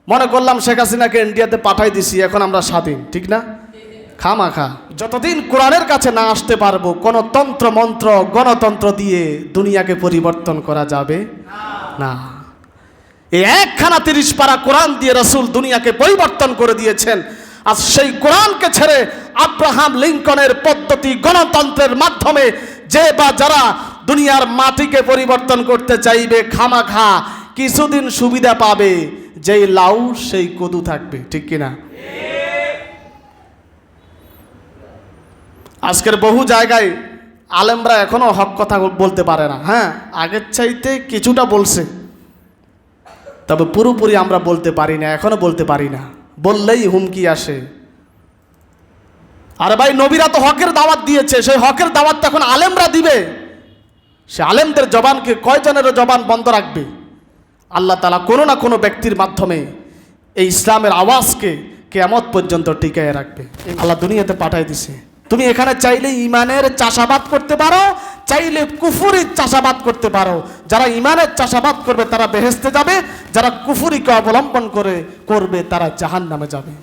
মনে করলাম শেখ হাসিনাকে ইন্ডিয়াতে পাঠাই দিছি, এখন আমরা স্বাধীন, ঠিক না? খামাখা। যতদিন কোরআনের কাছে না আসতে পারবো, কোনো তন্ত্র মন্ত্র গণতন্ত্র দিয়ে দুনিয়াকে পরিবর্তন করা যাবে না। এই একখানা 30 পারা কোরআন দিয়ে রাসূল দুনিয়াকে পরিবর্তন করে দিয়েছেন। আর সেই কোরআনকে ছেড়ে আব্রাহাম লিঙ্কনের পদ্ধতি গণতন্ত্রের মাধ্যমে যে বা যারা দুনিয়ার মাটিকে পরিবর্তন করতে চাইবে, খামাখা কিছুদিন সুবিধা পাবে, যেই লাউ সেই কদু থাকবে, ঠিক কিনা? আজকের বহু জায়গায় আলেমরা এখনো হক কথা বলতে পারে না। হ্যাঁ, আগের চাইতে কিছুটা বলছে, তবে পুরোপুরি আমরা বলতে পারি না, এখনো বলতে পারি না, বললেই হুমকি আসে। আরে ভাই, নবীরা তো হকের দাওয়াত দিয়েছে, সেই হকের দাওয়াত এখন আলেমরা দিবে। সে আলেমদের জবানকে কয়জনের জবান বন্ধ রাখবে? আল্লাহ তাআলা কোনো না কোনো ব্যক্তির মাধ্যমে এই ইসলামের আওয়াজকে কিয়ামত পর্যন্ত টিকিয়ে রাখবে। আল্লাহ দুনিয়াতে পাঠাই দিছে। তুমি এখানে চাইলে ইমানের চাষাবাদ করতে পারো, চাইলে কুফুরির চাষাবাদ করতে পারো। যারা ইমানের চাষাবাদ করবে তারা বেহেশতে যাবে, যারা কুফুরিকে অবলম্বন করবে তারা জাহান্নামে যাবে।